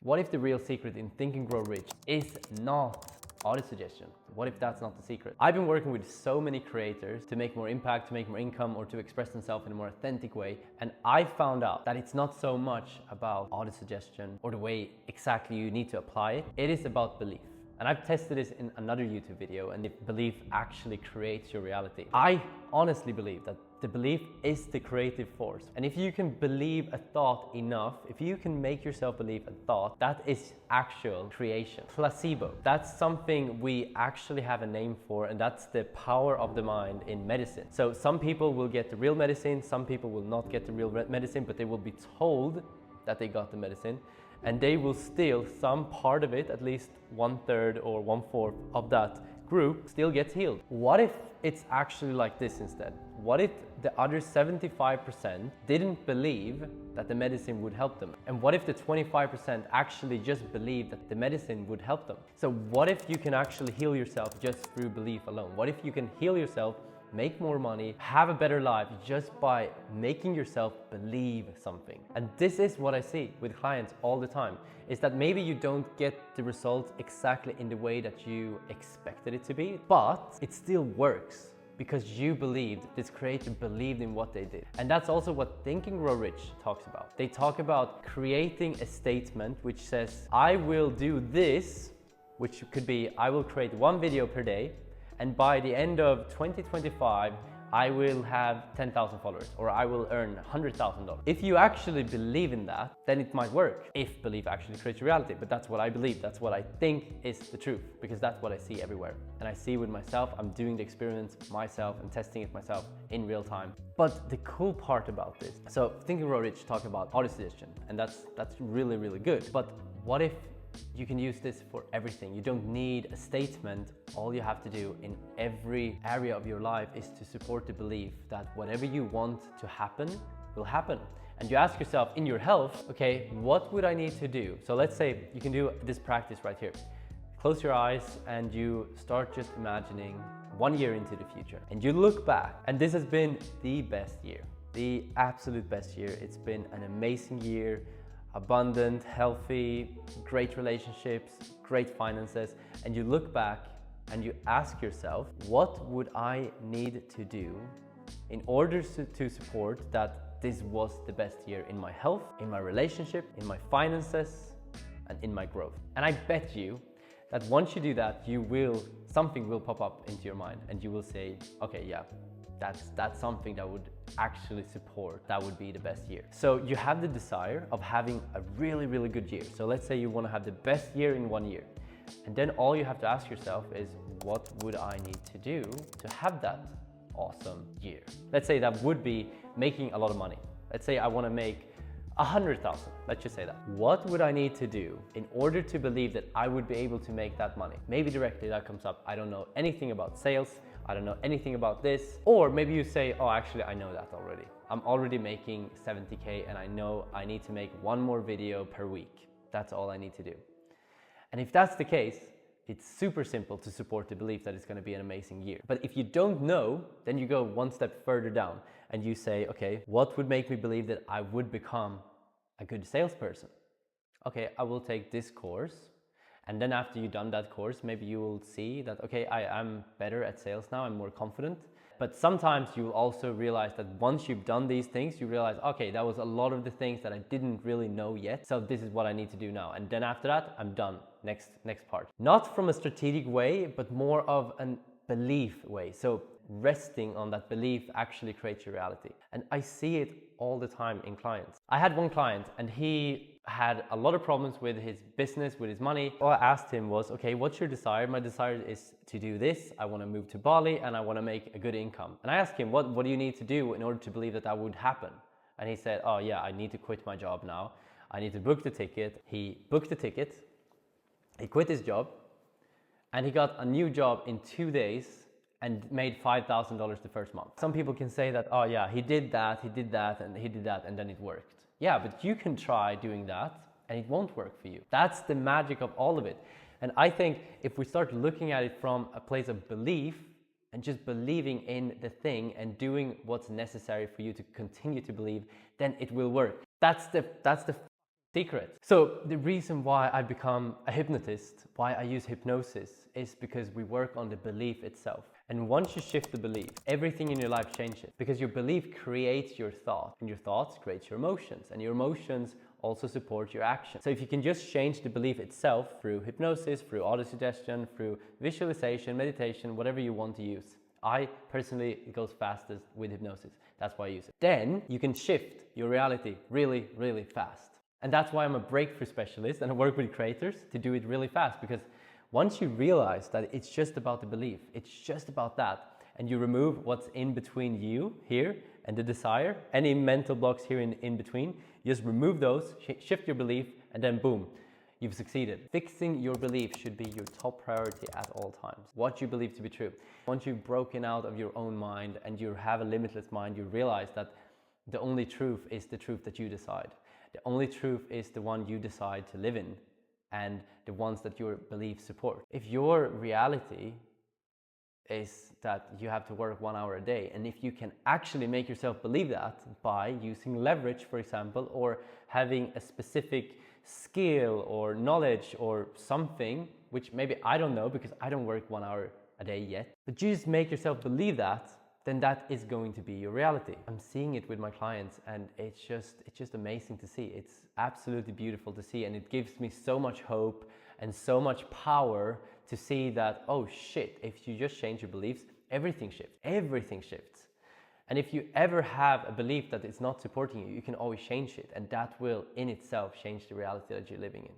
What if the real secret in Think and Grow Rich is not autosuggestion? What if that's not the secret? I've been working with so many creators to make more impact, to make more income, or to express themselves in a more authentic way. And I found out that it's not so much about autosuggestion or the way exactly you need to apply it. It is about belief. And I've tested this in another YouTube video, and if belief actually creates your reality. I honestly believe that the belief is the creative force. And if you can believe a thought enough, if you can make yourself believe a thought, that is actual creation. Placebo. That's something we actually have a name for, and that's the power of the mind in medicine. So some people will get the real medicine, some people will not get the real medicine, but they will be told that they got the medicine, and they will steal some part of it, at least 1/3 or 1/4 of that group still gets healed. What if it's actually like this instead? What if the other 75% didn't believe that the medicine would help them? And what if the 25% actually just believed that the medicine would help them? So what if you can actually heal yourself just through belief alone? What if you can heal yourself, make more money, have a better life just by making yourself believe something? And this is what I see with clients all the time, is that maybe you don't get the results exactly in the way that you expected it to be, but it still works because you believed, this creator believed in what they did. And that's also what Think and Grow Rich talks about. They talk about creating a statement which says, I will do this, which could be, I will create 1 video per day, and by the end of 2025, I will have 10,000 followers, or I will earn $100,000. If you actually believe in that, then it might work, if belief actually creates reality. But that's what I believe, that's what I think is the truth, because that's what I see everywhere. And I see with myself, I'm doing the experiments myself and testing it myself in real time. But the cool part about this, so Think and Grow Rich talk about autosuggestion, and that's really, really good. But what if you can use this for everything? You don't need a statement. All you have to do in every area of your life is to support the belief that whatever you want to happen will happen. And you ask yourself in your health, okay, what would I need to do? So let's say you can do this practice right here. Close your eyes and you start just imagining 1 year into the future. And you look back, and this has been the best year, the absolute best year. It's been an amazing year. Abundant, healthy, great relationships, great finances, and you look back and you ask yourself, what would I need to do in order to support that this was the best year in my health, in my relationship, in my finances, and in my growth? And I bet you that once you do that, something will pop up into your mind and you will say, okay, yeah, that's something that would actually support, that would be the best year. So you have the desire of having a really, really good year. So let's say you want to have the best year in 1 year. And then all you have to ask yourself is, what would I need to do to have that awesome year? Let's say that would be making a lot of money. Let's say I want to make 100,000, let's just say that. What would I need to do in order to believe that I would be able to make that money? Maybe directly that comes up, I don't know anything about sales, I don't know anything about this. Or maybe you say, oh, actually, I know that already. I'm already making 70K and I know I need to make 1 more video per week. That's all I need to do. And if that's the case, it's super simple to support the belief that it's going to be an amazing year. But if you don't know, then you go 1 step further down and you say, okay, what would make me believe that I would become a good salesperson? Okay, I will take this course. And then after you've done that course, maybe you will see that, okay, I'm better at sales now, I'm more confident. But sometimes you will also realize that once you've done these things, you realize, okay, that was a lot of the things that I didn't really know yet. So this is what I need to do now. And then after that, I'm done. Next part. Not from a strategic way, but more of a belief way. So resting on that belief actually creates your reality. And I see it all the time in clients. I had one client and he had a lot of problems with his business, with his money. All I asked him was, okay, what's your desire? My desire is to do this. I want to move to Bali and I want to make a good income. And I asked him, what do you need to do in order to believe that would happen? And he said, oh yeah, I need to quit my job now. I need to book the ticket. He booked the ticket. He quit his job and he got a new job in 2 days and made $5,000 the first month. Some people can say that, oh yeah, he did that, and he did that, and then it worked. Yeah, but you can try doing that and it won't work for you. That's the magic of all of it. And I think if we start looking at it from a place of belief and just believing in the thing and doing what's necessary for you to continue to believe, then it will work. That's the Secret. So the reason why I become a hypnotist, why I use hypnosis, is because we work on the belief itself. And once you shift the belief, everything in your life changes, because your belief creates your thought, and your thoughts create your emotions, and your emotions also support your action. So if you can just change the belief itself through hypnosis, through autosuggestion, through visualization, meditation, whatever you want to use. I personally, it goes fastest with hypnosis. That's why I use it. Then you can shift your reality really, really fast. And that's why I'm a breakthrough specialist and I work with creators to do it really fast, because once you realize that it's just about the belief, it's just about that, and you remove what's in between you here and the desire, any mental blocks here in between, you just remove those, shift your belief, and then boom, you've succeeded. Fixing your belief should be your top priority at all times. What you believe to be true. Once you've broken out of your own mind and you have a limitless mind, you realize that the only truth is the truth that you decide. The only truth is the one you decide to live in and the ones that your beliefs support. If your reality is that you have to work 1 hour a day, and if you can actually make yourself believe that by using leverage, for example, or having a specific skill or knowledge or something, which maybe I don't know because I don't work 1 hour a day yet, but you just make yourself believe that, then that is going to be your reality. I'm seeing it with my clients and it's just amazing to see. It's absolutely beautiful to see, and it gives me so much hope and so much power to see that, oh shit, if you just change your beliefs, everything shifts. Everything shifts. And if you ever have a belief that it's not supporting you, you can always change it, and that will in itself change the reality that you're living in.